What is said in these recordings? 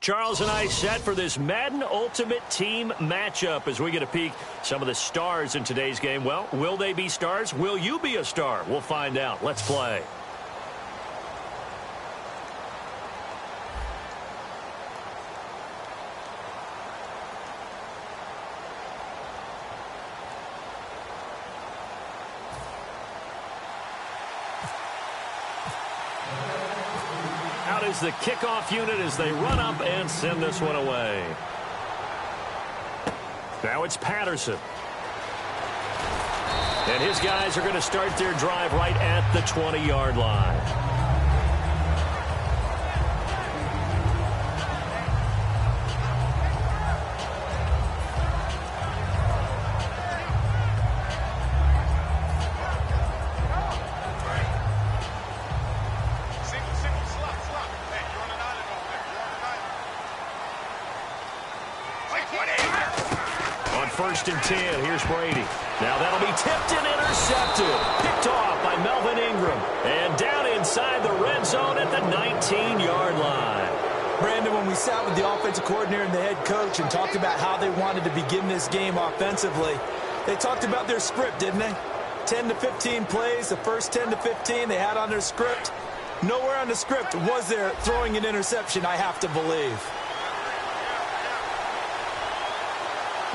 Charles and I set for this Madden Ultimate Team matchup as we get a peek some of the stars in today's game. Well, will they be stars? Will you be a star? We'll find out. Let's play. Out is the kickoff unit as they run up and send this one away. Now it's Patterson. And his guys are going to start their drive right at the 20-yard line. First and 10, here's Brady. Now that'll be tipped and intercepted. Picked off by Melvin Ingram. And down inside the red zone at the 19-yard line. Brandon, when we sat with the offensive coordinator and the head coach and talked about how they wanted to begin this game offensively, they talked about their script, didn't they? 10 to 15 plays, the first 10 to 15 they had on their script. Nowhere on the script was there throwing an interception, I have to believe.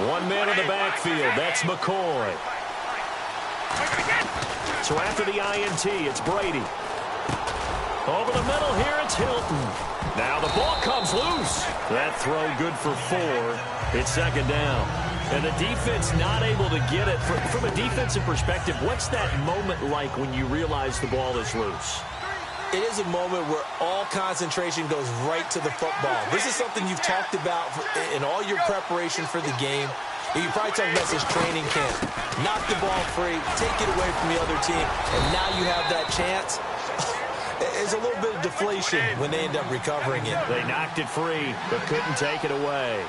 One man in the backfield. That's McCoy. So after the INT, it's Brady. Over the middle here, it's Hilton. Now the ball comes loose. That throw good for 4. It's second down. And the defense not able to get it. From a defensive perspective, what's that moment like when you realize the ball is loose? It is a moment where all concentration goes right to the football. This is something you've talked about in all your preparation for the game. You probably talked about this training camp. Knock the ball free, take it away from the other team, and now you have that chance. There's a little bit of deflation when they end up recovering it. They knocked it free, but couldn't take it away.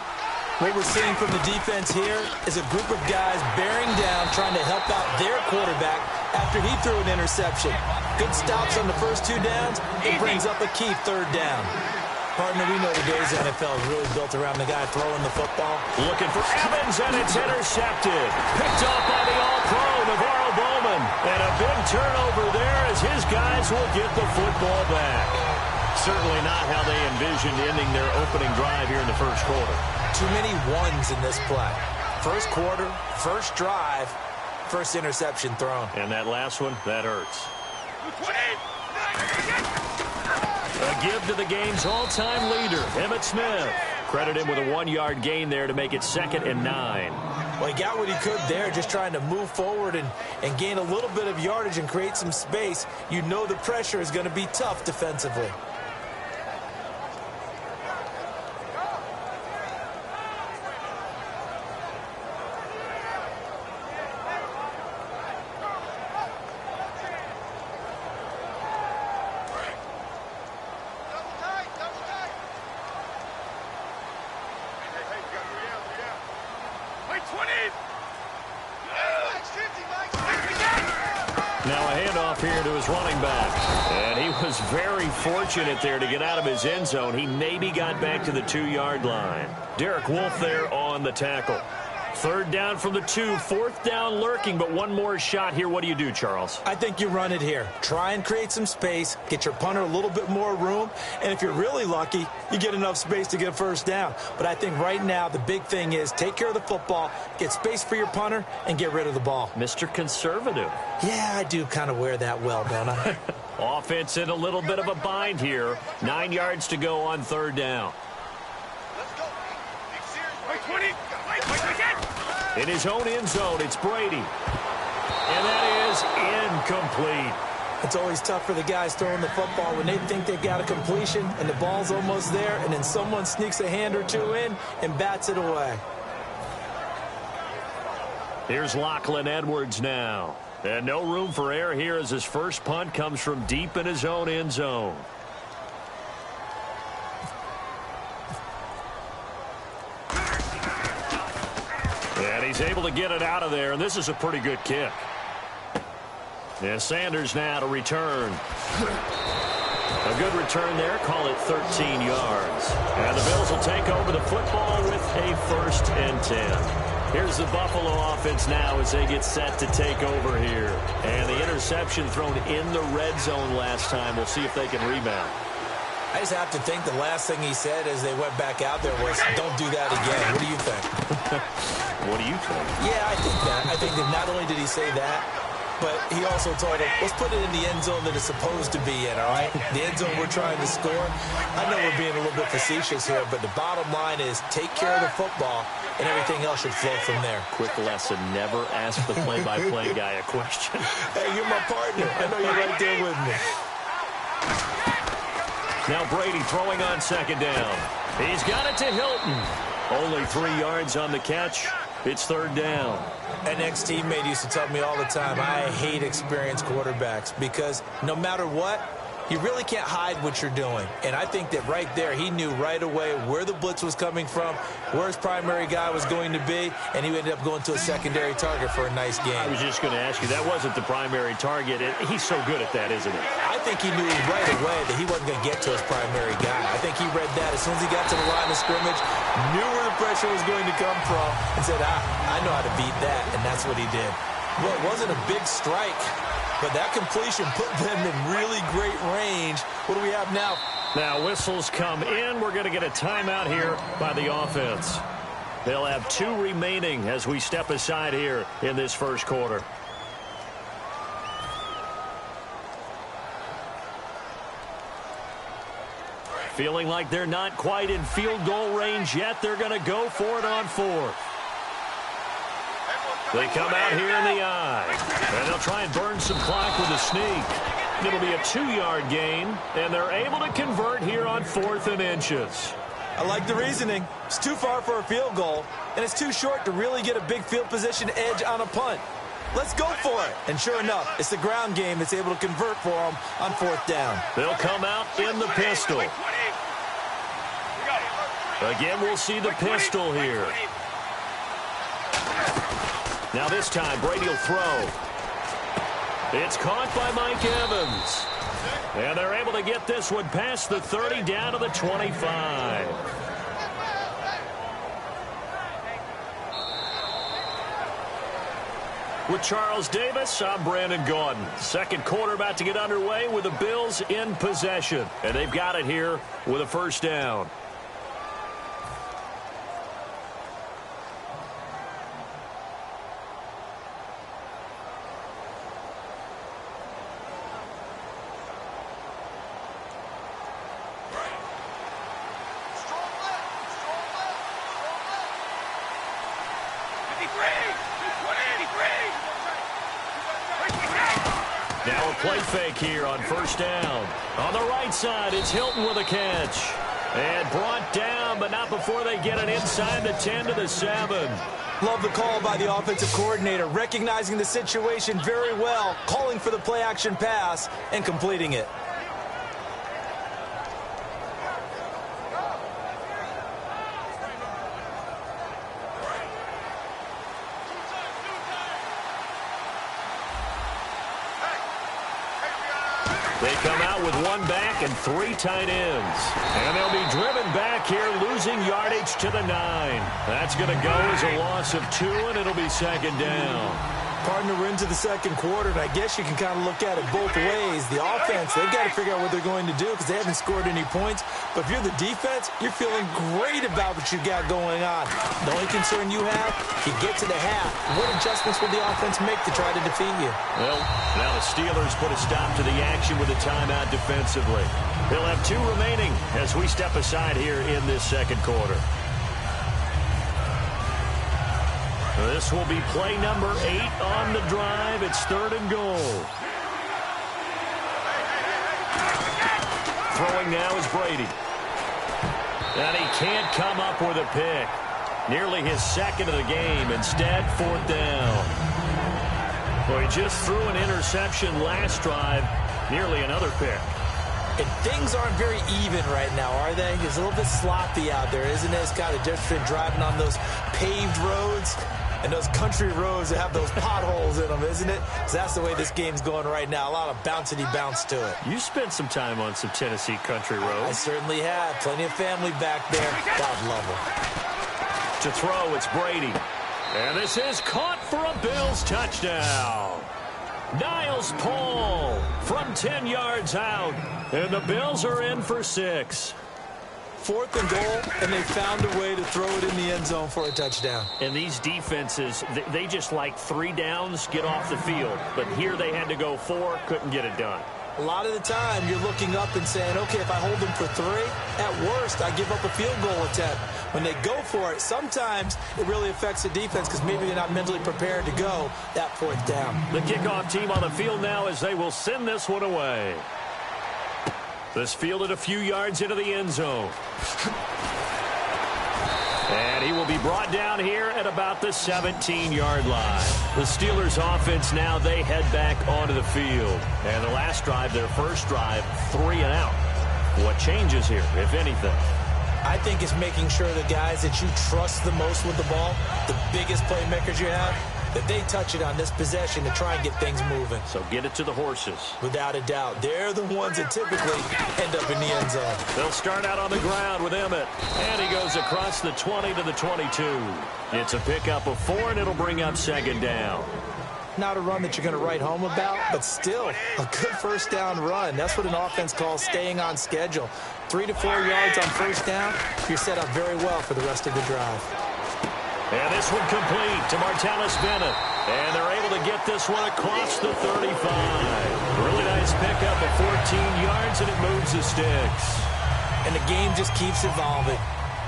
What we're seeing from the defense here is a group of guys bearing down, trying to help out their quarterback after he threw an interception. Good stops on the first 2 downs. It brings up a key 3rd down. Partner, we know today's NFL is really built around the guy throwing the football. Looking for Evans, and it's intercepted. Picked off by the All-Pro, Navarro Bowman. And a big turnover there as his guys will get the football back. Certainly not how they envisioned ending their opening drive here in the first quarter. Too many ones in this play. First quarter, first drive, first interception thrown. And that last one, that hurts. A give to the game's all-time leader, Emmitt Smith. Credit him with a 1-yard gain there to make it 2nd and 9. Well, he got what he could there, just trying to move forward and gain a little bit of yardage and create some space. You know the pressure is going to be tough defensively. Now a handoff here to his running back. And he was very fortunate there to get out of his end zone. He maybe got back to the 2-yard line. Derek Wolfe there on the tackle. 3rd down from the 2, 4th down lurking, but one more shot here. What do you do, Charles? I think you run it here. Try and create some space, get your punter a little bit more room, and if you're really lucky, you get enough space to get a 1st down. But I think right now the big thing is take care of the football, get space for your punter, and get rid of the ball. Mr. Conservative. Yeah, I do kind of wear that well, don't I? Offense in a little bit of a bind here. 9 yards to go on 3rd down. In his own end zone, it's Brady. And that is incomplete. It's always tough for the guys throwing the football when they think they've got a completion and the ball's almost there, and then someone sneaks a hand or 2 in and bats it away. Here's Lachlan Edwards now. And no room for error here as his first punt comes from deep in his own end zone. And he's able to get it out of there, and this is a pretty good kick. And Sanders now to return. A good return there. Call it 13 yards. And the Bills will take over the football with a 1st and 10. Here's the Buffalo offense now as they get set to take over here. And the interception thrown in the red zone last time. We'll see if they can rebound. I just have to think the last thing he said as they went back out there was, don't do that again. What do you think? What do you think? Yeah, I think that. I think that not only did he say that, but he also told him, let's put it in the end zone that it's supposed to be in, all right? The end zone we're trying to score. I know we're being a little bit facetious here, but the bottom line is take care of the football, and everything else should flow from there. Quick lesson, never ask the play-by-play guy a question. Hey, you're my partner. I know you're right there with me. Now Brady throwing on 2nd down. He's got it to Hilton. Only 3 yards on the catch. It's 3rd down. An ex-teammate used to tell me all the time, I hate experienced quarterbacks because no matter what, you really can't hide what you're doing. And I think that right there, he knew right away where the blitz was coming from, where his primary guy was going to be, and he ended up going to a secondary target for a nice game. I was just going to ask you, that wasn't the primary target. He's so good at that, isn't he? I think he knew right away that he wasn't going to get to his primary guy. I think he read that as soon as he got to the line of scrimmage, knew where the pressure was going to come from, and said, I know how to beat that, and that's what he did. Well, it wasn't a big strike, but that completion put them in really great range. What do we have now? Now whistles come in. We're going to get a timeout here by the offense. They'll have 2 remaining as we step aside here in this 1st quarter. Feeling like they're not quite in field goal range yet. They're going to go for it on 4th. They come out here in the I, and they'll try and burn some clock with a sneak. It'll be a 2-yard gain, and they're able to convert here on 4th and inches. I like the reasoning. It's too far for a field goal, and it's too short to really get a big field position edge on a punt. Let's go for it. And sure enough, it's the ground game that's able to convert for them on 4th down. They'll come out in the pistol. Again, we'll see the pistol here. Now this time, Brady will throw. It's caught by Mike Evans. And they're able to get this one past the 30 down to the 25. With Charles Davis, I'm Brandon Gordon. 2nd quarter about to get underway with the Bills in possession. And they've got it here with a 1st down. Now a play fake here on 1st down. On the right side, it's Hilton with a catch. And brought down, but not before they get it inside the 10 to the 7. Love the call by the offensive coordinator, recognizing the situation very well, calling for the play-action pass, and completing it. They come out with 1 back and 3 tight ends. And they'll be driven back here, losing yardage to the 9. That's going to go as a loss of 2, and it'll be 2nd down. Partner, we're into the 2nd quarter, and I guess you can kind of look at it both ways. The offense, they've got to figure out what they're going to do because they haven't scored any points. But if you're the defense, you're feeling great about what you got going on. The only concern you have, you get to the half. What adjustments will the offense make to try to defeat you? Well, now the Steelers put a stop to the action with a timeout defensively. They'll have 2 remaining as we step aside here in this 2nd quarter. This will be play number 8 on the drive. It's 3rd and goal. Throwing now is Brady. And he can't come up with a pick. Nearly his 2nd of the game. Instead, 4th down. Well, he just threw an interception last drive. Nearly another pick. And things aren't very even right now, are they? It's a little bit sloppy out there, isn't it? It's kind of different driving on those paved roads and those country roads that have those potholes in them, isn't it? So that's the way this game's going right now. A lot of bouncy bounce to it. You spent some time on some Tennessee country roads. I certainly have. Plenty of family back there. God love them. To throw, it's Brady. And this is caught for a Bills touchdown. Niles Paul from 10 yards out. And the Bills are in for 6. 4th and goal, and they found a way to throw it in the end zone for a touchdown. And these defenses, they just like 3 downs, get off the field. But here they had to go 4, couldn't get it done. A lot of the time, you're looking up and saying, okay, if I hold them for 3, at worst, I give up a field goal attempt. When they go for it, sometimes it really affects the defense because maybe they're not mentally prepared to go that 4th down. The kickoff team on the field now as they will send this one away. This fielded a few yards into the end zone. And he will be brought down here at about the 17-yard line. The Steelers offense now, they head back onto the field. And the last drive, their first drive, 3 and out. What changes here, if anything? I think it's making sure the guys that you trust the most with the ball, the biggest playmakers you have, that they touch it on this possession to try and get things moving. So get it to the horses. Without a doubt. They're the ones that typically end up in the end zone. They'll start out on the ground with Emmett. And he goes across the 20 to the 22. It's a pickup of 4, and it'll bring up 2nd down. Not a run that you're going to write home about, but still a good first down run. That's what an offense calls staying on schedule. 3 to 4 yards on first down, you're set up very well for the rest of the drive. And this one complete to Martellus Bennett. And they're able to get this one across the 35. Really nice pickup of 14 yards, and it moves the sticks. And the game just keeps evolving.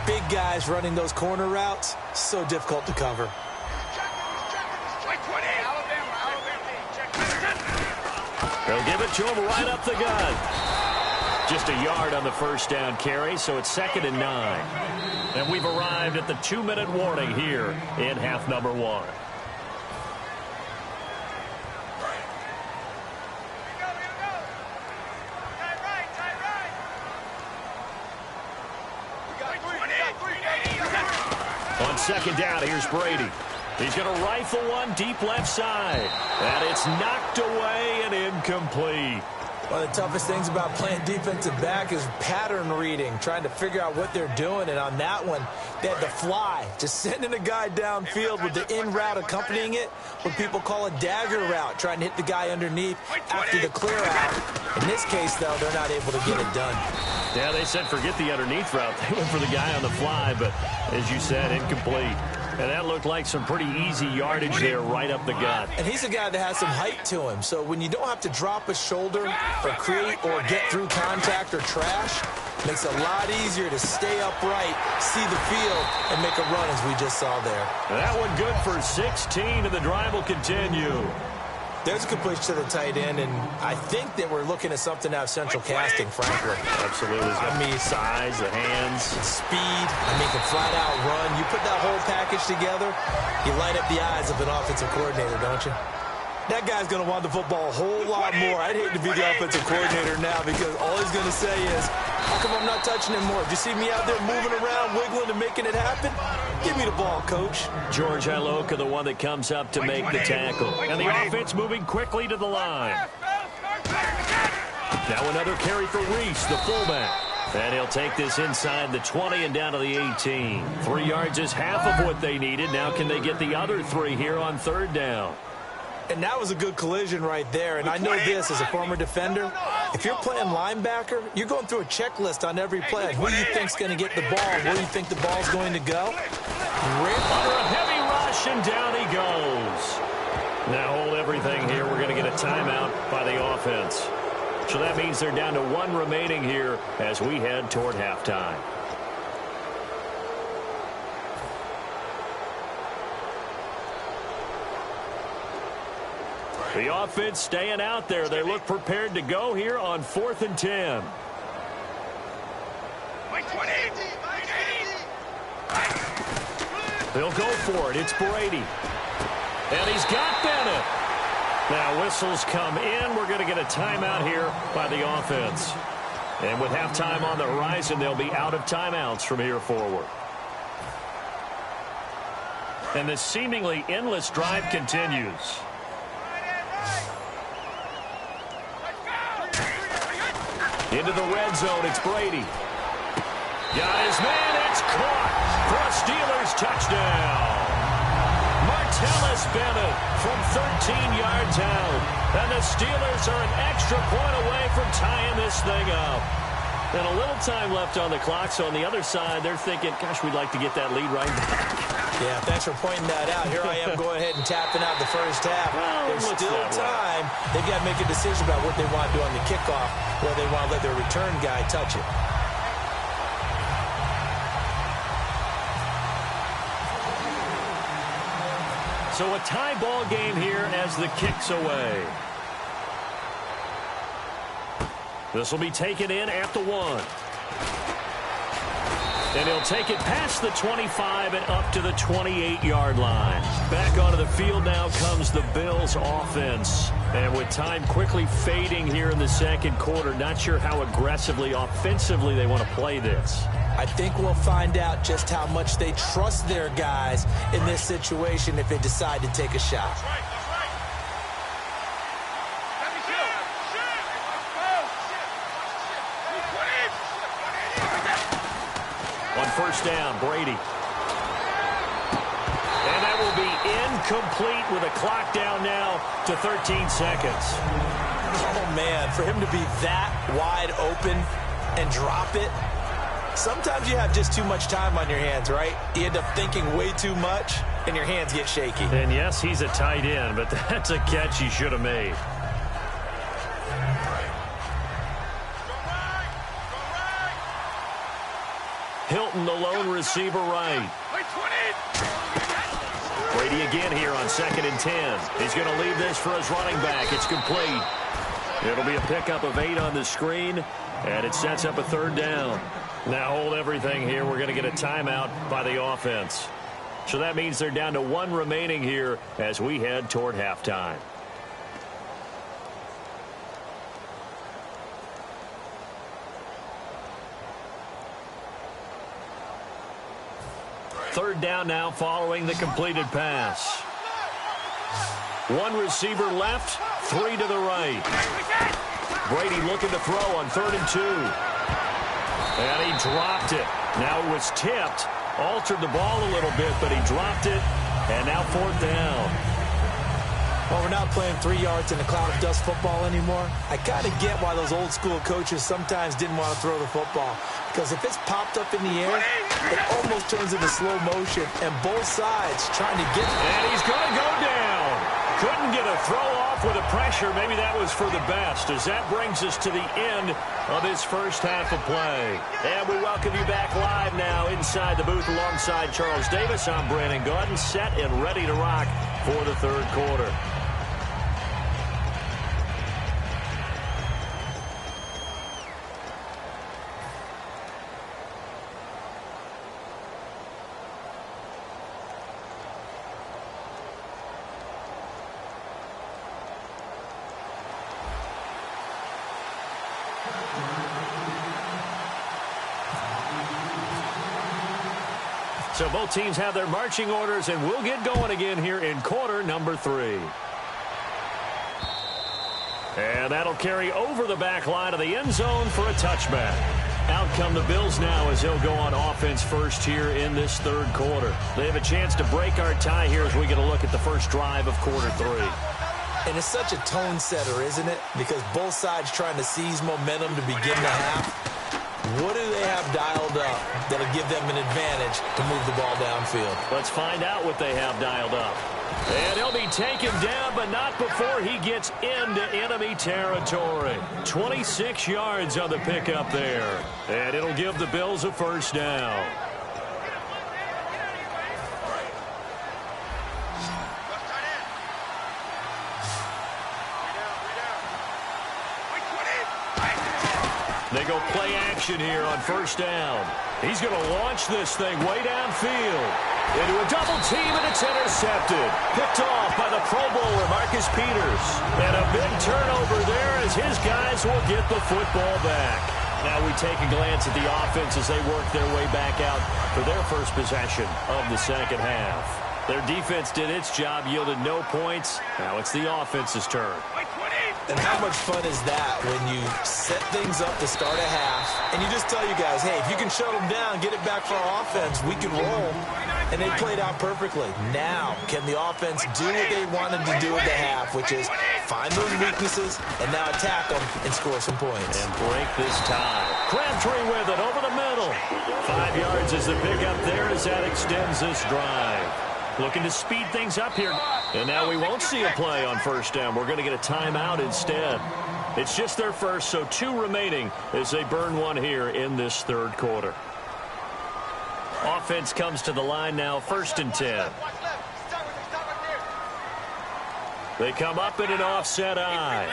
Big guys running those corner routes, so difficult to cover. They'll give it to him right up the gut. Just a yard on the first down carry, so it's 2nd and 9. And we've arrived at the 2-minute warning here in half number 1. On 2nd down, here's Brady. He's going to rifle one deep left side. And it's knocked away and incomplete. One of the toughest things about playing defensive back is pattern reading, trying to figure out what they're doing. And on that one, they had the fly, just sending a guy downfield with the in route accompanying it, what people call a dagger route, trying to hit the guy underneath after the clear out. In this case, though, they're not able to get it done. Yeah, they said forget the underneath route. They went for the guy on the fly, but as you said, incomplete. And that looked like some pretty easy yardage there right up the gut. And he's a guy that has some height to him. So when you don't have to drop a shoulder or create or get through contact or trash, it makes it a lot easier to stay upright, see the field, and make a run as we just saw there. That one good for 16, and the drive will continue. There's a completion to the tight end, and I think that we're looking at something out of central casting, frankly. Absolutely. I mean, size, the hands. Speed. I mean, can flat-out run. You put that whole package together, you light up the eyes of an offensive coordinator, don't you? That guy's going to want the football a whole lot more. I'd hate to be the offensive coordinator now because all he's going to say is, how come I'm not touching him more? Did you see me out there moving around, wiggling, and making it happen? Give me the ball, coach. George Iloka, the one that comes up to make the tackle. And the offense moving quickly to the line. Now another carry for Reese, the fullback. And he'll take this inside the 20 and down to the 18. 3 yards is half of what they needed. Now can they get the other 3 here on 3rd down? And that was a good collision right there. And I know this as a former defender. If you're playing linebacker, you're going through a checklist on every play. Who you think's going to get the ball? Where do you think the ball's going to go? Under a heavy rush, and down he goes. Now hold everything here. We're going to get a timeout by the offense. So that means they're down to 1 remaining here as we head toward halftime. The offense staying out there. They look prepared to go here on 4th and 10. They'll go for it. It's Brady. And he's got Bennett. Now whistles come in. We're going to get a timeout here by the offense. And with halftime on the horizon, they'll be out of timeouts from here forward. And this seemingly endless drive continues. Into the red zone, it's Brady. Got his man, it's caught for a Steelers touchdown. Martellus Bennett from 13 yards out. And the Steelers are an extra point away from tying this thing up. And a little time left on the clock, so on the other side, they're thinking, gosh, we'd like to get that lead right back. Yeah, thanks for pointing that out. Here I am going ahead and tapping out the first half. Well, there's still time. They've got to make a decision about what they want to do on the kickoff, whether they want to let their return guy touch it. So a tie ball game here as the kick's away. This will be taken in at the 1. And he'll take it past the 25 and up to the 28-yard line. Back onto the field now comes the Bills offense. And with time quickly fading here in the second quarter, not sure how aggressively, offensively they want to play this. I think we'll find out just how much they trust their guys in this situation if they decide to take a shot. On first down, Brady. And that will be incomplete with a clock down now to 13 seconds. Oh, man, for him to be that wide open and drop it, sometimes you have just too much time on your hands, right? You end up thinking way too much, and your hands get shaky. And yes, he's a tight end, but that's a catch he should have made. Hilton, the lone receiver right. Brady again here on 2nd and 10. He's going to leave this for his running back. It's complete. It'll be a pickup of 8 on the screen, and it sets up a 3rd down. Now hold everything here. We're going to get a timeout by the offense. So that means they're down to 1 remaining here as we head toward halftime. Third down now following the completed pass. 1 receiver left, 3 to the right. Brady looking to throw on 3rd and 2. And he dropped it. Now it was tipped, altered the ball a little bit, but he dropped it, and now 4th down. Well, we're not playing 3 yards in a cloud of dust football anymore. I kind of get why those old school coaches sometimes didn't want to throw the football. Because if it's popped up in the air, it almost turns into slow motion. And both sides trying to get it. And he's going to go down. Couldn't get a throw off with the pressure. Maybe that was for the best, as that brings us to the end of this first half of play. And we welcome you back live now inside the booth alongside Charles Davis. I'm Brandon Gaudin, set and ready to rock for the 3rd quarter. So both teams have their marching orders, and we'll get going again here in quarter number 3. And that'll carry over the back line of the end zone for a touchback. Out come the Bills now as they'll go on offense first here in this 3rd quarter. They have a chance to break our tie here as we get a look at the first drive of quarter 3. And it's such a tone setter, isn't it? Because both sides trying to seize momentum to begin the half. What do they have dialed up that'll give them an advantage to move the ball downfield? Let's find out what they have dialed up. And he'll be taken down, but not before he gets into enemy territory. 26 yards on the pickup there. And it'll give the Bills a 1st down. They go play action here on 1st down. He's going to launch this thing way downfield. Into a double team, and it's intercepted. Picked off by the Pro Bowler, Marcus Peters. And a big turnover there as his guys will get the football back. Now we take a glance at the offense as they work their way back out for their first possession of the second half. Their defense did its job, yielded no points. Now it's the offense's turn. And how much fun is that when you set things up to start a half, and you just tell you guys, hey, if you can shut them down, get it back for our offense, we can roll. And they played out perfectly. Now, can the offense do what they wanted to do at the half, which is find those weaknesses and now attack them and score some points. And break this tie. Crabtree with it over the middle. 5 yards is the pickup there as that extends this drive. Looking to speed things up here. And now we won't see a play on first down. We're going to get a timeout instead. It's just their first, so 2 remaining as they burn one here in this third quarter. Offense comes to the line now, 1st and 10. They come up in an offset eye.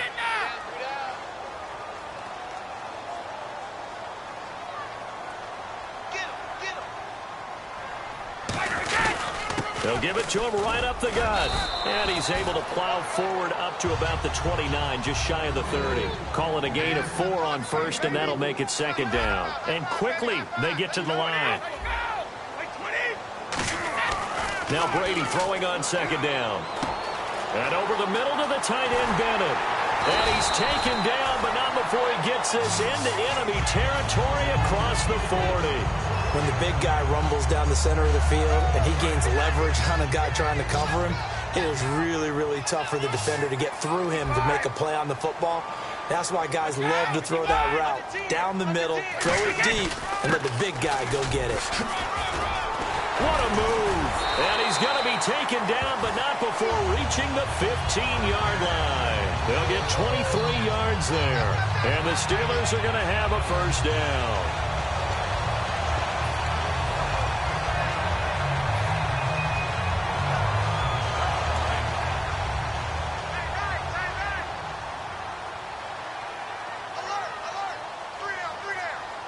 They'll give it to him right up the gut. And he's able to plow forward up to about the 29, just shy of the 30. Call it a gain of 4 on first, and that'll make it second down. And quickly, they get to the line. Now Brady throwing on second down. And over the middle to the tight end, Bennett. And he's taken down, but not before he gets this into enemy territory across the 40. When the big guy rumbles down the center of the field and he gains leverage on a guy trying to cover him, it is really, really tough for the defender to get through him to make a play on the football. That's why guys love to throw that route. Down the middle, throw it deep, and let the big guy go get it. What a move. And he's going to be taken down, but not before reaching the 15-yard line. They'll get 23 yards there. And the Steelers are going to have a first down.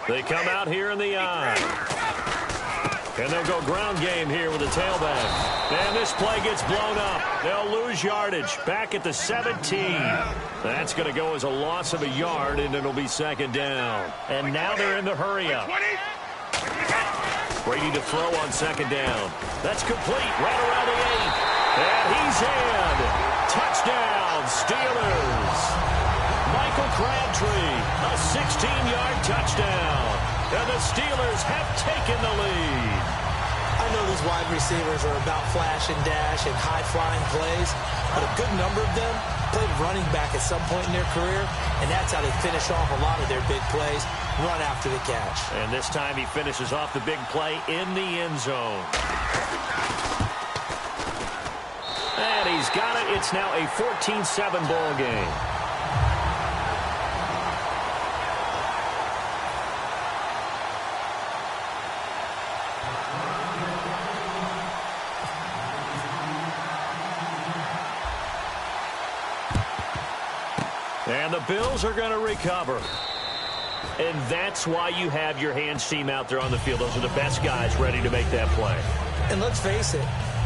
They come out here in the eye. And they'll go ground game here with the tailback. And this play gets blown up. They'll lose yardage back at the 17. That's going to go as a loss of a yard, and it'll be second down. And now they're in the hurry-up. Brady to throw on second down. That's complete right around the 8. And he's in. Touchdown, Steelers. Michael Crabtree, a 16-yard touchdown. And the Steelers have taken the lead. I know these wide receivers are about flash and dash and high-flying plays, but a good number of them played running back at some point in their career, and that's how they finish off a lot of their big plays, run after the catch. And this time he finishes off the big play in the end zone. And he's got it. It's now a 14-7 ball game. And the Bills are going to recover. And that's why you have your hands team out there on the field. Those are the best guys ready to make that play. And let's face it,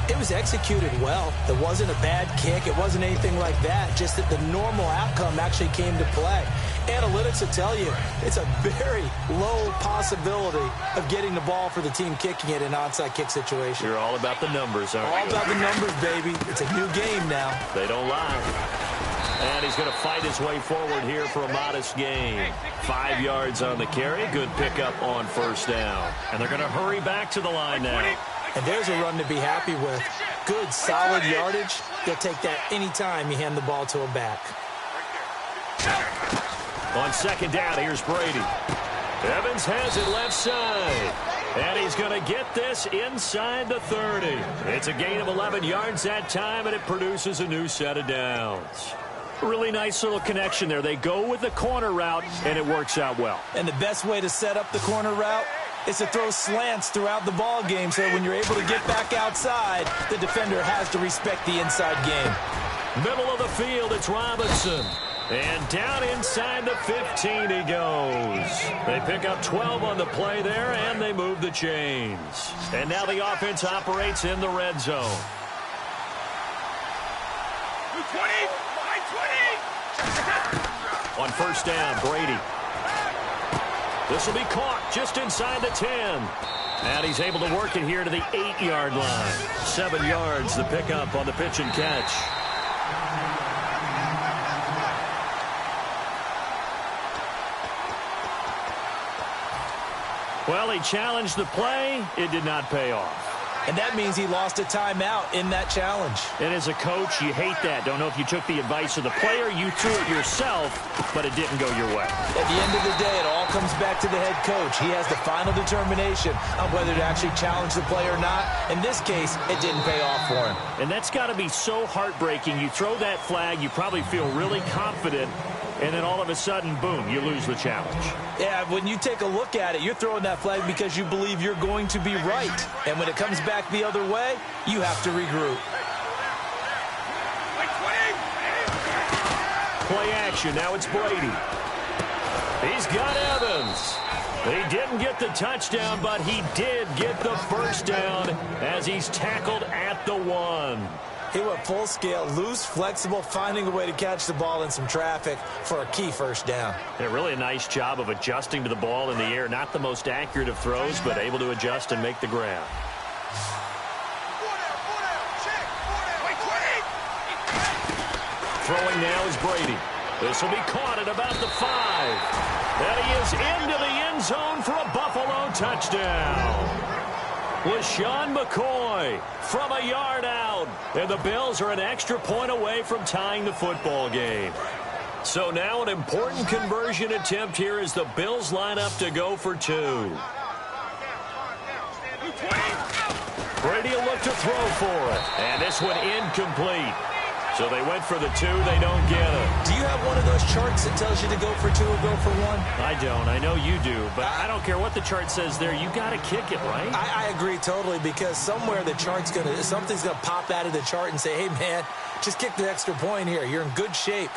it was executed well. It wasn't a bad kick. It wasn't anything like that. Just that the normal outcome actually came to play. Analytics will tell you it's a very low possibility of getting the ball for the team kicking it in an onside kick situation. You're all about the numbers, aren't you? All about the numbers, baby. It's a new game now. They don't lie. And he's going to fight his way forward here for a modest gain. 5 yards on the carry. Good pickup on first down. And they're going to hurry back to the line now. And there's a run to be happy with. Good, solid yardage. You'll take that anytime you hand the ball to a back. On second down, here's Brady. Evans has it left side. And he's going to get this inside the 30. It's a gain of 11 yards that time, and it produces a new set of downs. Really nice little connection there. They go with the corner route, and it works out well. And the best way to set up the corner route is to throw slants throughout the ball game so that when you're able to get back outside, the defender has to respect the inside game. Middle of the field, it's Robinson. And down inside the 15 he goes. They pick up 12 on the play there, and they move the chains. And now the offense operates in the red zone. 20. On first down, Brady. This will be caught just inside the 10. And he's able to work it here to the 8-yard line. 7 yards the pickup on the pitch and catch. Well, he challenged the play. It did not pay off. And that means he lost a timeout in that challenge. And as a coach, you hate that. Don't know if you took the advice of the player. You threw it yourself, but it didn't go your way. At the end of the day, it all comes back to the head coach. He has the final determination on whether to actually challenge the play or not. In this case, it didn't pay off for him. And that's got to be so heartbreaking. You throw that flag, you probably feel really confident, and then all of a sudden, boom, you lose the challenge. Yeah, when you take a look at it, you're throwing that flag because you believe you're going to be right. And when it comes back the other way, you have to regroup. Play action. Now it's Brady. He's got Evans. He didn't get the touchdown, but he did get the first down as he's tackled at the 1. He went full scale, loose, flexible, finding a way to catch the ball in some traffic for a key first down. Yeah, really a nice job of adjusting to the ball in the air. Not the most accurate of throws, but able to adjust and make the grab. Throwing now is Brady. This will be caught at about the 5. And he is into the end zone for a Buffalo touchdown. LaShawn McCoy from a yard out. And the Bills are an extra point away from tying the football game. So now an important conversion attempt here as the Bills line up to go for 2. Brady will look to throw for it. And this one incomplete. So they went for the 2. They don't get it. Do you have one of those charts that tells you to go for 2 or go for 1? I don't. I know you do. But I don't care what the chart says there. You got to kick it, right? I agree totally, because somewhere the chart's something's going to pop out of the chart and say, hey, man, just kick the extra point here. You're in good shape.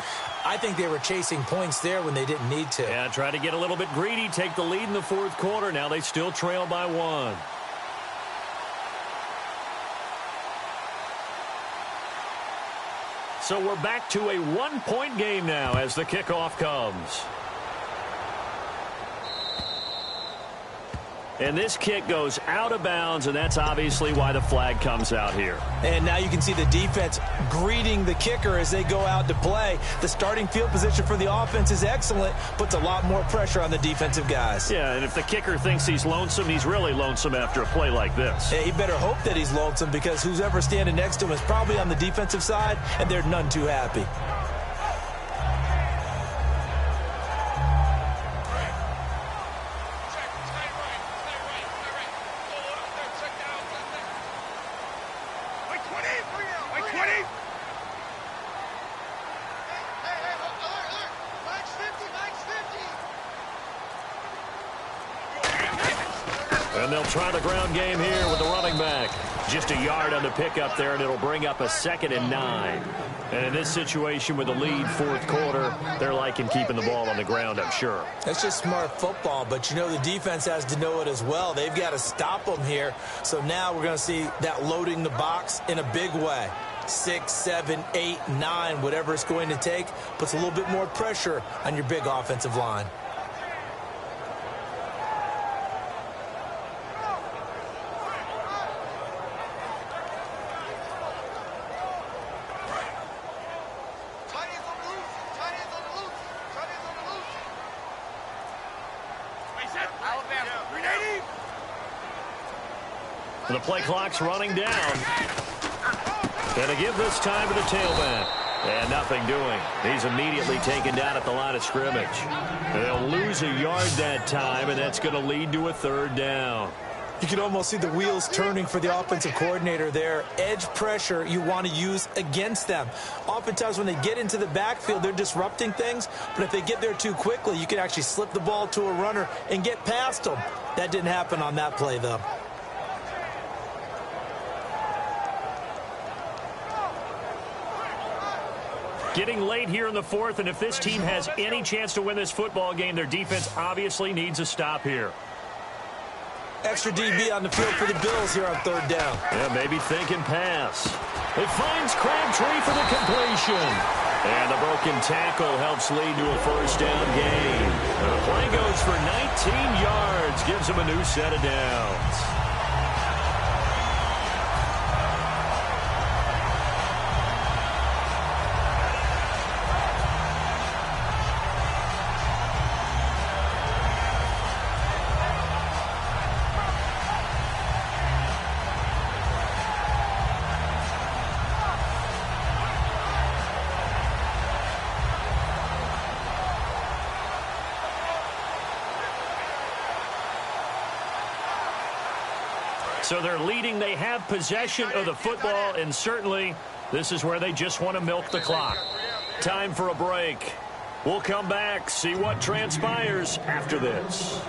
I think they were chasing points there when they didn't need to. Yeah, try to get a little bit greedy, take the lead in the 4th quarter. Now they still trail by 1. So we're back to a 1-point game now as the kickoff comes. And this kick goes out of bounds, and that's obviously why the flag comes out here. And now you can see the defense greeting the kicker as they go out to play. The starting field position for the offense is excellent, puts a lot more pressure on the defensive guys. Yeah, and if the kicker thinks he's lonesome, he's really lonesome after a play like this. Yeah, he better hope that he's lonesome, because who's ever standing next to him is probably on the defensive side, and they're none too happy. And they'll try the ground game here with the running back. Just a yard on the pickup there, and it'll bring up a 2nd and 9. And in this situation with the lead 4th quarter, they're liking keeping the ball on the ground, I'm sure. That's just smart football, but you know the defense has to know it as well. They've got to stop them here. So now we're going to see that loading the box in a big way. 6, 7, 8, 9, whatever it's going to take, puts a little bit more pressure on your big offensive line. The play clock's running down. Gonna give this time to the tailback. And nothing doing. He's immediately taken down at the line of scrimmage. They'll lose a yard that time, and that's going to lead to a 3rd down. You can almost see the wheels turning for the offensive coordinator there. Edge pressure you want to use against them. Oftentimes when they get into the backfield, they're disrupting things. But if they get there too quickly, you can actually slip the ball to a runner and get past them. That didn't happen on that play, though. Getting late here in the 4th, and if this team has any chance to win this football game, their defense obviously needs a stop here. Extra DB on the field for the Bills here on 3rd down. Yeah, maybe thinking pass. It finds Crabtree for the completion. And the broken tackle helps lead to a first down gain. The play goes for 19 yards, gives him a new set of downs. So they're leading. They have possession of the football, and certainly this is where they just want to milk the clock. Time for a break. We'll come back, see what transpires after this.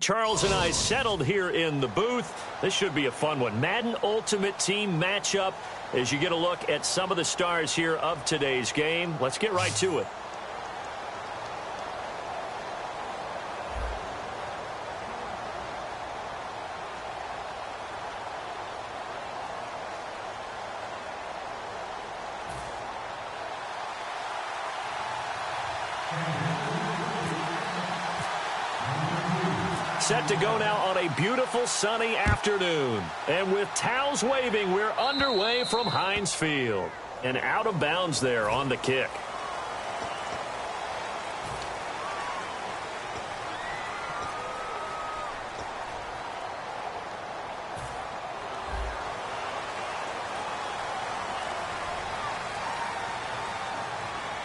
Charles and I settled here in the booth. This should be a fun one. Madden Ultimate Team matchup as you get a look at some of the stars here of today's game. Let's get right to it. Set to go now on a beautiful sunny afternoon. And with towels waving, we're underway from Heinz Field. And out of bounds there on the kick.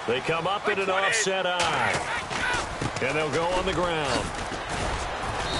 They come up in an offset eye. And they'll go on the ground.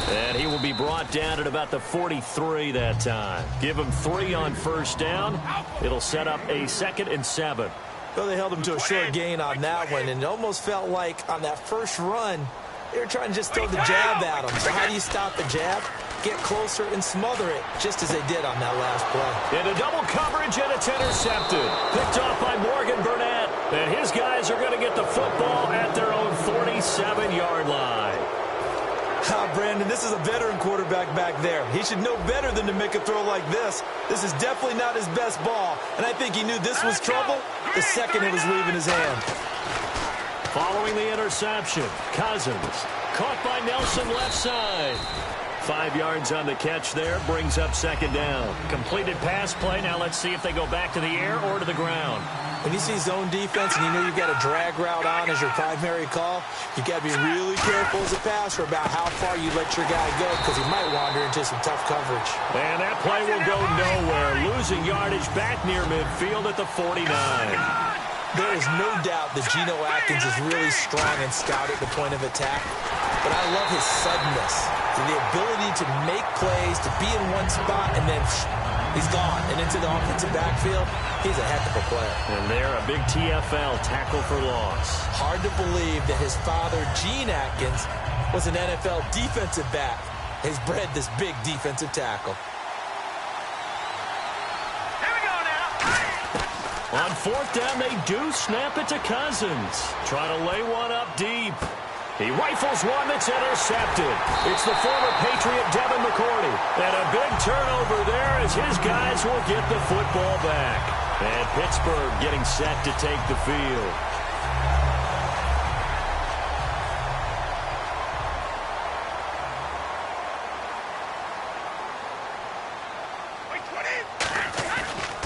And he will be brought down at about the 43 that time. Give him 3 on first down. It'll set up a 2nd and 7. Well, they held him to a short gain on that one, and it almost felt like on that first run, they were trying to just throw the jab at him. So how do you stop the jab? Get closer and smother it, just as they did on that last play. Into double coverage, and it's intercepted. Picked off by Morgan Burnett. And his guys are going to get the football at their own 47-yard line. Brandon, this is a veteran quarterback back there. He should know better than to make a throw like this. This is definitely not his best ball, and I think he knew this was trouble the second it was leaving his hand. Following the interception, Cousins caught by Nelson left side. 5 yards on the catch there, brings up 2nd down. Completed pass play. Now let's see if they go back to the air or to the ground. When you see zone defense and you know you've got a drag route on as your primary call, you've got to be really careful as a passer about how far you let your guy go because he might wander into some tough coverage. And that play will go nowhere. Losing yardage back near midfield at the 49. There is no doubt that Geno Atkins is really strong and stout at the point of attack, but I love his suddenness, the ability to make plays, to be in one spot, and then he's gone. And into the offensive backfield, he's a heck of a player. And there, a big TFL, tackle for loss. Hard to believe that his father, Gene Atkins, was an NFL defensive back. He's bred this big defensive tackle. On 4th down, they do snap it to Cousins. Trying to lay one up deep. He rifles one that's intercepted. It's the former Patriot Devin McCourty. And a big turnover there as his guys will get the football back. And Pittsburgh getting set to take the field.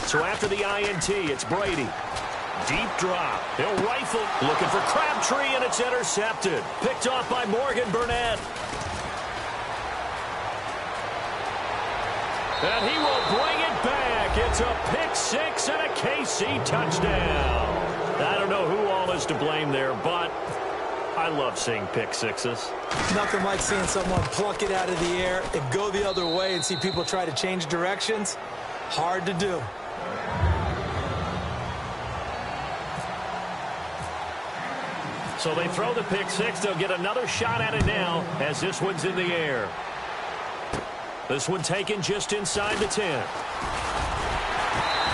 So after the INT, it's Brady. Deep drop. He'll rifle. Looking for Crabtree, and it's intercepted. Picked off by Morgan Burnett. And he will bring it back. It's a pick 6 and a KC touchdown. I don't know who all is to blame there, but I love seeing pick 6s. Nothing like seeing someone pluck it out of the air and go the other way and see people try to change directions. Hard to do. So they throw the pick 6. They'll get another shot at it now as this one's in the air. This one taken just inside the 10.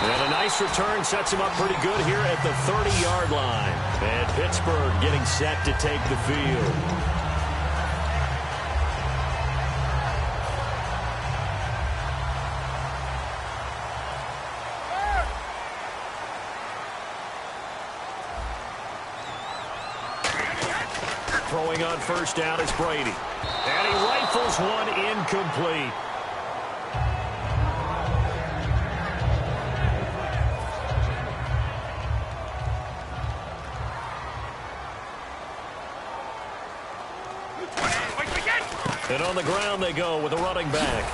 And a nice return sets him up pretty good here at the 30-yard line. And Pittsburgh getting set to take the field. Throwing on first down is Brady. And he rifles one incomplete. And on the ground they go with a running back.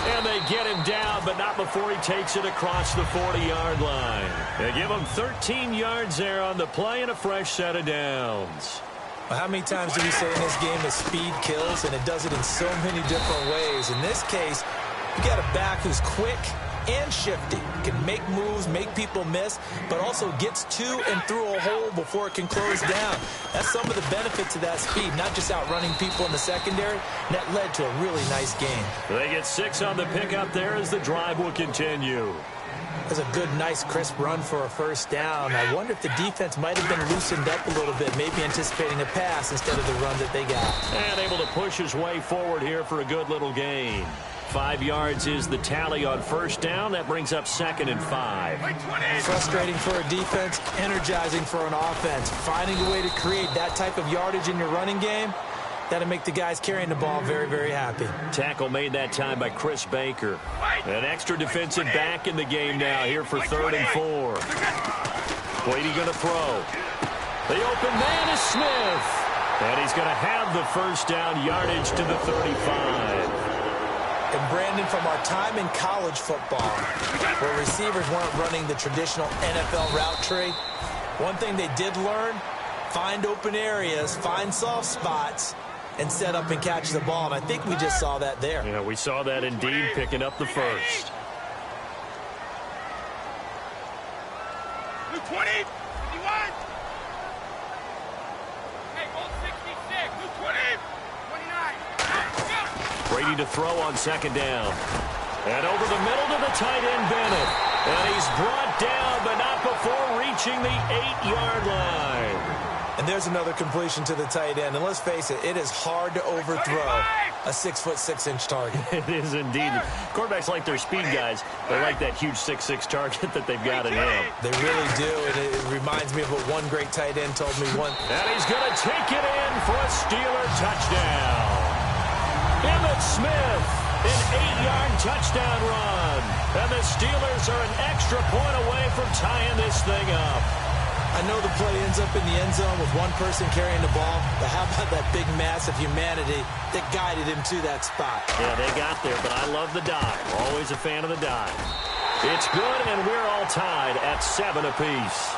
And they get him down, but not before he takes it across the 40-yard line. They give him 13 yards there on the play and a fresh set of downs. Well, how many times do we say in this game that speed kills, and it does it in so many different ways? In this case, you got a back who's quick, and shifty. Can make moves, make people miss, but also gets to and through a hole before it can close down. That's some of the benefits of that speed, not just outrunning people in the secondary. That led to a really nice game. They get 6 on the pickup there as the drive will continue. That's a good, nice, crisp run for a first down. I wonder if the defense might have been loosened up a little bit, maybe anticipating a pass instead of the run that they got. And able to push his way forward here for a good little gain. 5 yards is the tally on first down. That brings up 2nd and 5. Frustrating for a defense, energizing for an offense. Finding a way to create that type of yardage in your running game, that'll make the guys carrying the ball very, very happy. Tackle made that time by Chris Baker. An extra defensive back in the game now here for 3rd and 4. Brady going to throw. The open man is Smith. And he's going to have the first down, yardage to the 35. And Brandon, from our time in college football, where receivers weren't running the traditional NFL route tree, one thing they did learn, find open areas, find soft spots, and set up and catch the ball. And I think we just saw that there. Yeah, we saw that indeed, picking up the first. 20, 51. Hey, old 66, 20, 29. Brady to throw on 2nd down. And over the middle to the tight end, Bennett. And he's brought down, but not before reaching the 8-yard line. And there's another completion to the tight end. And let's face it, it is hard to overthrow a 6'6" target. It is indeed. Quarterbacks like their speed guys. They like that huge 6'6" target that they've got in him. They really do, and it reminds me of what one great tight end told me once. And he's going to take it in for a Steeler touchdown. Emmitt Smith, an 8-yard touchdown run. And the Steelers are an extra point away from tying this thing up. I know the play ends up in the end zone with one person carrying the ball, but how about that big mass of humanity that guided him to that spot? Yeah, they got there, but I love the dive. Always a fan of the dive. It's good, and we're all tied at 7 apiece.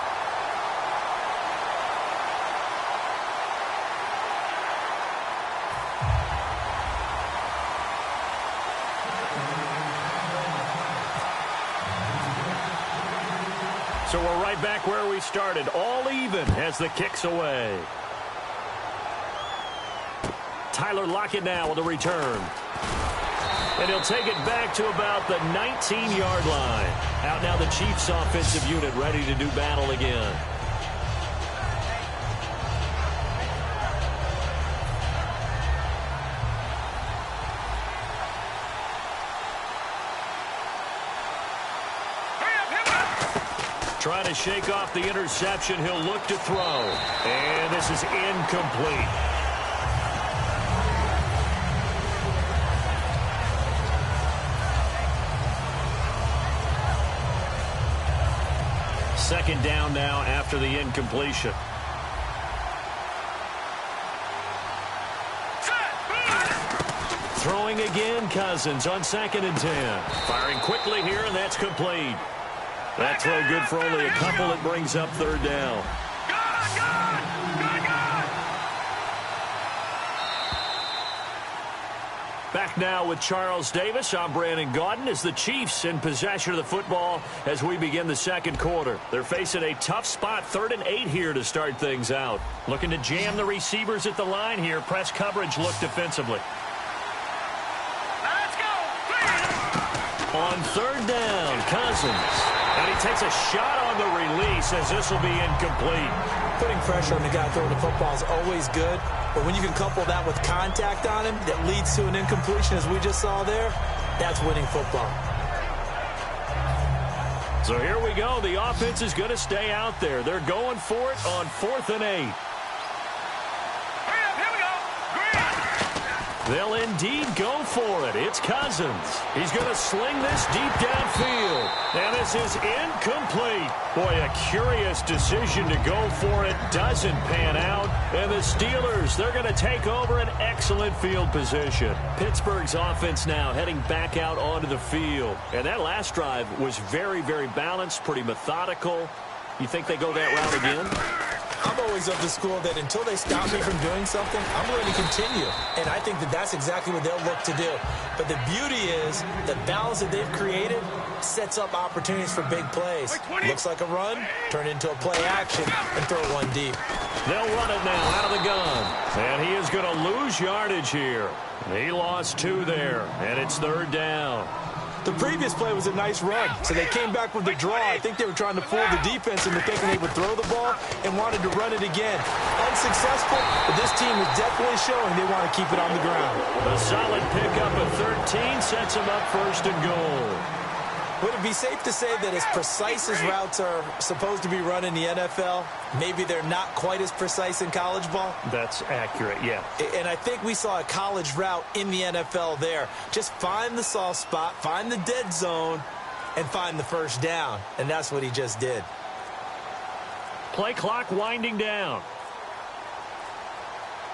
So we're right back where we started, all even as the kick's away. Tyler Lockett now with a return. And he'll take it back to about the 19-yard line. Out now the Chiefs offensive unit ready to do battle again. Trying to shake off the interception. He'll look to throw. And this is incomplete. Second down now after the incompletion. Throwing again, Cousins on 2nd and 10. Firing quickly here, and that's complete. That throw good for only a couple. It brings up 3rd down. Back now with Charles Davis. I'm Brandon Gaudin as the Chiefs in possession of the football as we begin the 2nd quarter. They're facing a tough spot, 3rd and 8 here to start things out. Looking to jam the receivers at the line here. Press coverage look defensively. Let's go. On 3rd down, Cousins. And he takes a shot on the release as this will be incomplete. Putting pressure on the guy throwing the football is always good, but when you can couple that with contact on him that leads to an incompletion as we just saw there, that's winning football. So here we go. The offense is going to stay out there. They're going for it on 4th and 8. They'll indeed go for it. It's Cousins. He's going to sling this deep downfield. And this is incomplete. Boy, a curious decision to go for it. Doesn't pan out. And the Steelers, they're going to take over an excellent field position. Pittsburgh's offense now heading back out onto the field. And that last drive was very, very balanced, pretty methodical. You think they go that route again? I'm always of the school that until they stop me from doing something, I'm going to continue. And I think that that's exactly what they'll look to do. But the beauty is the balance that they've created sets up opportunities for big plays. Looks like a run, turn it into a play action, and throw one deep. They'll run it now out of the gun. And he is going to lose yardage here. He lost 2 there, and it's 3rd down. The previous play was a nice run, so they came back with the draw. I think they were trying to fool the defense into thinking they would throw the ball and wanted to run it again. Unsuccessful, but this team is definitely showing they want to keep it on the ground. A solid pickup of 13 sets them up 1st and goal. Would it be safe to say that as precise as routes are supposed to be run in the NFL, maybe they're not quite as precise in college ball? That's accurate, yeah. And I think we saw a college route in the NFL there. Just find the soft spot, find the dead zone, and find the 1st down. And that's what he just did. Play clock winding down.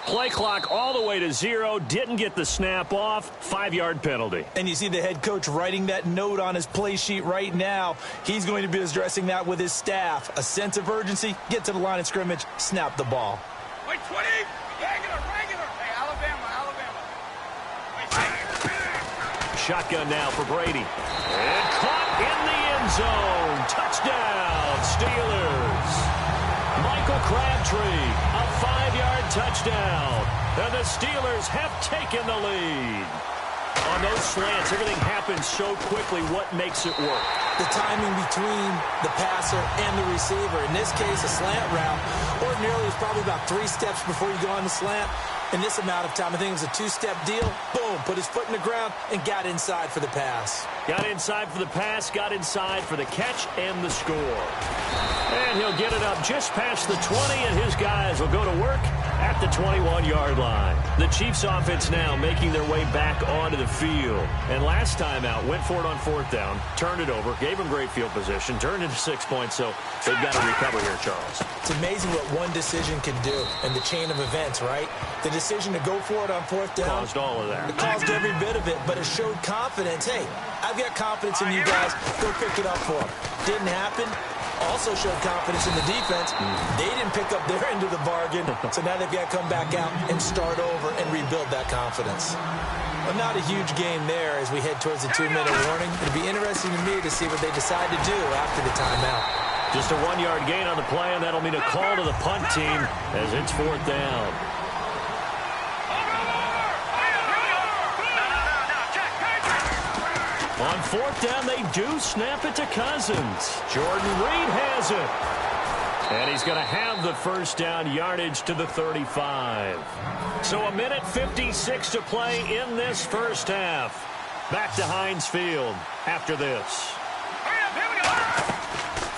Play clock all the way to 0. Didn't get the snap off. 5-yard penalty. And you see the head coach writing that note on his play sheet right now. He's going to be addressing that with his staff. A sense of urgency, get to the line of scrimmage, snap the ball. Wait, 20. Regular. Hey, Alabama. Wait. Shotgun now for Brady. And caught in the end zone. Touchdown, Steelers. Michael Crabtree, a 5-yard touchdown. And the Steelers have taken the lead. On those slants, everything happens so quickly. What makes it work? The timing between the passer and the receiver. In this case, a slant route. Ordinarily, it's probably about 3 steps before you go on the slant. In this amount of time, I think it was a 2-step deal. Boom, put his foot in the ground and got inside for the pass. Got inside for the pass, got inside for the catch and the score. And he'll get it up just past the 20, and his guys will go to work at the 21-yard line. The Chiefs offense now making their way back onto the field. And last time out, went for it on 4th down, turned it over, gave them great field position, turned into 6 points, so they've got to recover here, Charles. It's amazing what one decision can do in the chain of events, right? The decision to go for it on 4th down. Caused all of that. It caused every bit of it, but it showed confidence. Hey, I've got confidence in you guys. Go pick it up for them. Didn't happen. Also showed confidence in the defense. They didn't pick up their end of the bargain, so now they've got to come back out and start over and rebuild that confidence. Well, not a huge game there as we head towards the 2-minute warning. It'll be interesting to me to see what they decide to do after the timeout. Just a 1-yard gain on the play, and that'll mean a call to the punt team as it's 4th down. On 4th down, they do snap it to Cousins. Jordan Reed has it. And he's going to have the 1st down, yardage to the 35. So 1:56 to play in this 1st half. Back to Heinz Field after this.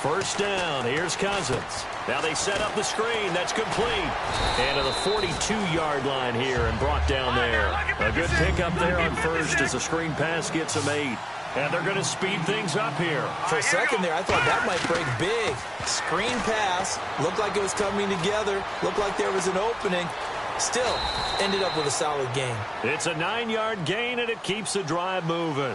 1st down, here's Cousins. Now they set up the screen, that's complete. And to the 42-yard line here and brought down there. A good pickup there on 1st as the screen pass gets them 8. And they're going to speed things up here. For a second there, I thought that might break big. Screen pass, looked like it was coming together, looked like there was an opening. Still, ended up with a solid gain. It's a 9-yard gain, and it keeps the drive moving.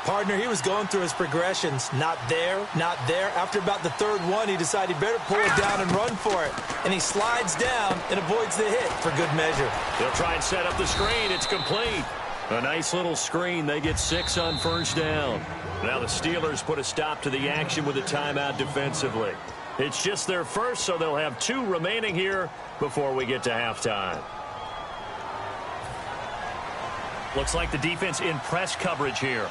Partner, he was going through his progressions. Not there, not there. After about the 3rd one, he decided he better pull it down and run for it. And he slides down and avoids the hit for good measure. They'll try and set up the screen. It's complete. A nice little screen. They get 6 on 1st down. Now the Steelers put a stop to the action with a timeout defensively. It's just their first, so they'll have 2 remaining here before we get to halftime. Looks like the defense in press coverage here.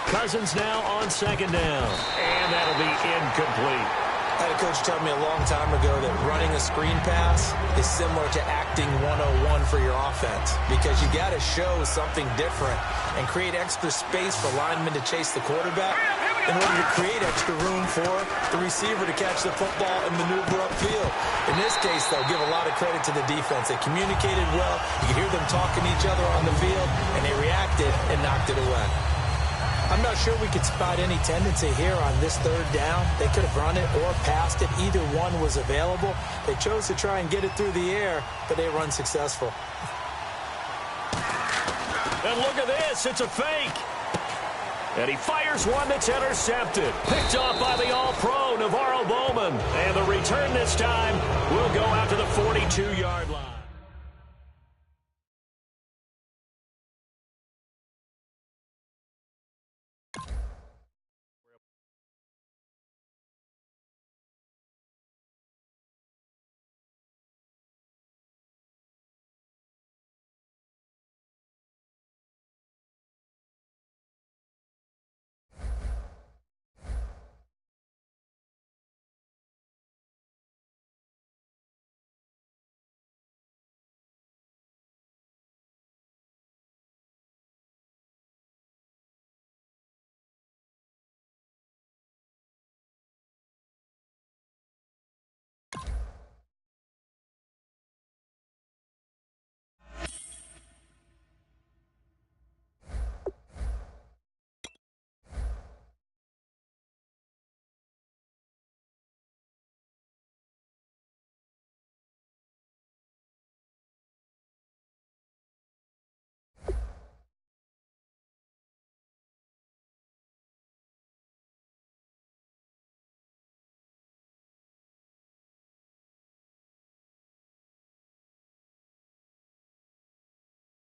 Cousins now on 2nd down. And that'll be incomplete. I had a coach tell me a long time ago that running a screen pass is similar to acting 101 for your offense because you got to show something different and create extra space for linemen to chase the quarterback in order to create extra room for the receiver to catch the football and maneuver upfield. In this case, though, give a lot of credit to the defense. They communicated well. You could hear them talking to each other on the field, and they reacted and knocked it away. I'm not sure we could spot any tendency here on this 3rd down. They could have run it or passed it. Either one was available. They chose to try and get it through the air, but they were unsuccessful. And look at this. It's a fake. And he fires one that's intercepted. Picked off by the All-Pro, Navarro Bowman. And the return this time will go out to the 42-yard line.